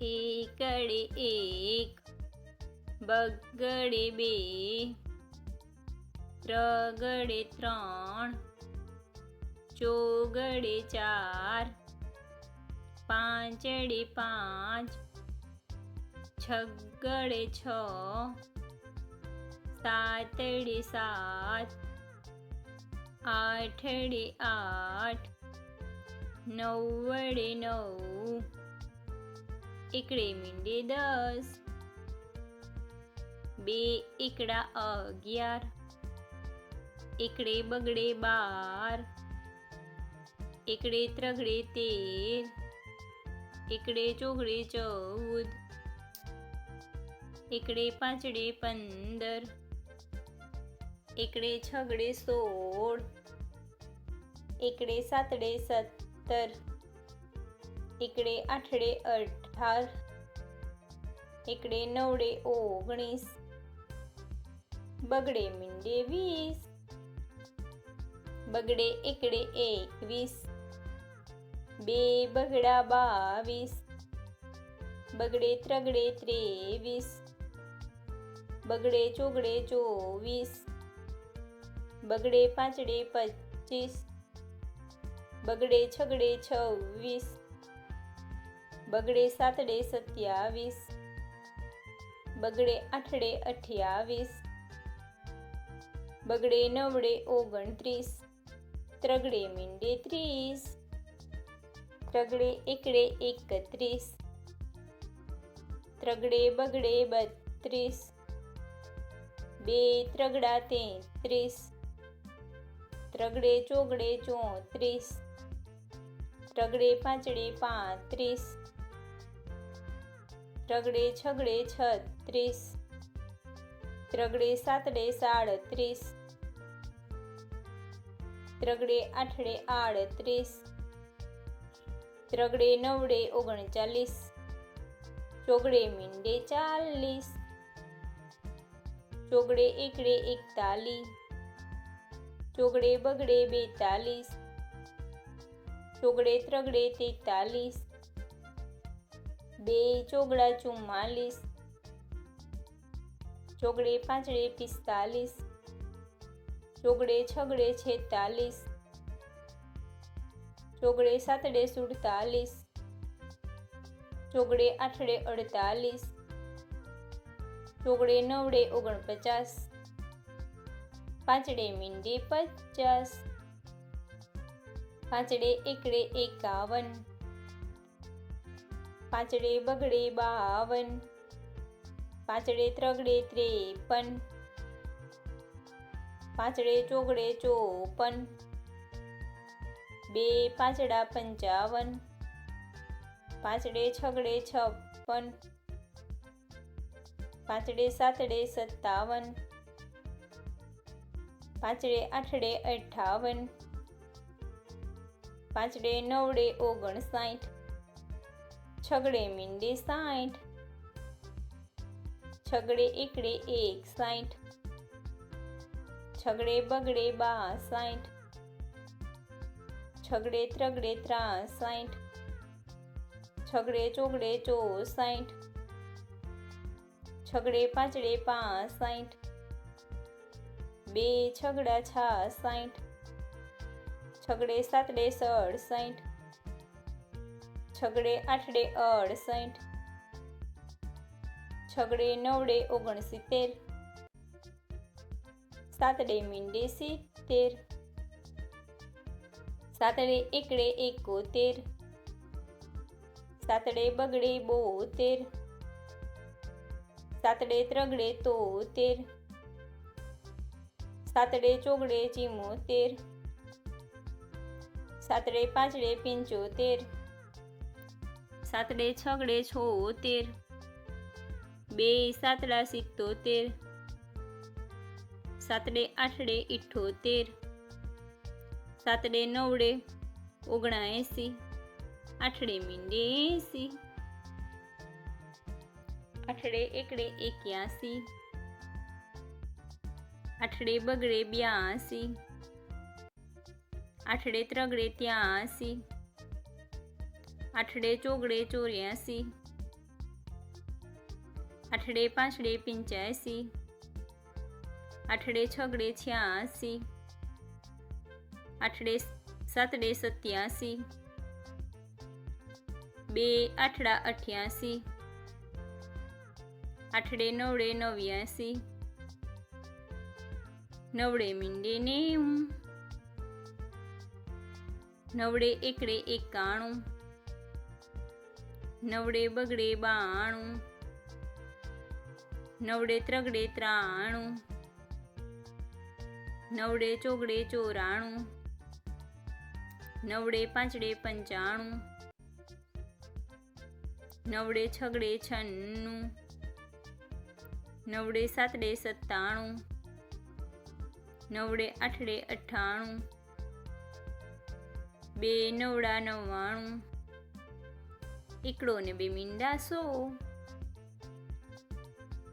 એકડે એક, બગડે બે, ત્રગડે ત્રણ, ચોગડે ચાર, પાંચડે પાંચ, છગડે છ, સાતડે સાત, આઠડે આઠ, નવડે નવ, એકડે મીંડે 10, બે એકડા 11, એકડે બગડે 12, એકડે ત્રગડે 13, એકડે ચોગડે 14, એકડે પાંચડે 15, એકડે છગડે 16, એકડે સાતડે 17, એકડે આઠડે 18, એકડે નવડે 19, બગડે મીંડે 20, બગડે એકડે 21, બે બગડા 22, બગડે ત્રગડે 23, બગડે ચોગડે 24, બગડે પાંચડે 25, બગડે છગડે 26, બગડે સાતડે 27, બગડે આઠડે 28, બગડે નવડે 29, ત્રગડે મીંડે 30, ત્રગડે એકડે 31, ત્રગડે બગડે 32, બે ત્રગડા 33, ત્રગડે ચોગડે 34, ત્રગડે પાંચડે 35, ત્રગડે છગડે 36, ત્રગડે સાતડે 37, ત્રગડે આઠડે 38, ત્રગડે નવડે 39, ચોગડે મીંડે 40, ચોગડે એકડે 41, ચોગડે બગડે 42, ચોગડે ત્રગડે 43, બે ચોગડા 44, ચોગડે પાંચડે 45, ચોગડે છગડે 46, ચોગડે સાતડે 47, ચોગડે આઠડે 48, ચોગડે નવડે 49, પાંચડે મીંડે 50, પાંચડે એકડે 51, પાંચડે બગડે 52, પાંચડે ત્રગડે 53, પાંચડે ચોગડે 54, બે પાંચડા 55, પાંચડે છગડે 56, પાંચડે સાતડે 57, પાંચડે આઠડે 58, પાંચડે નવડે 59, છગડે મીંડે 60, છગડે એકડે 61, છગડે બગડે 62, છગડે ત્રગડે 63, છગડે ચોગડે 64, છગડે પાંચડે 65, બે છગડા 66, છગડે સાતડે 67, છગડે આઠડે 68, છગડે નવડે 69, સાતડે મીંડે 70, સાતડે એકડે 71, સાતડે બગડે 72, સાતડે ત્રગડે 73, સાતડે ચોગડે 74, સાતડે પાંચડે 75, સાતડે છગડે 76, બે સાતડા 77, સાતડે આઠડે 78, સાતડે નવડે 79, આઠડે મીંડે 80, આઠડે એકડે 81, આઠડે બગડે 82, આઠડે ત્રગડે 83, આઠડે ચોગડે 84, આઠડે પાંચડે 85, આઠડે છગડે 86, આઠડે સાતડે 87, 2 આઠડા 88, આઠડે નવડે 89, નવડે મીંડે 90, નવડે એકડે 91, નવડે બગડે 92, નવડે ત્રગડે 93, નવડે ચોગડે 94, નવડે પાંચડે 95, નવડે છગડે 96, નવડે સાતડે 97, નવડે આઠડે 98, 2 નવડા 99, એકડો ને 2 મીંડા 100.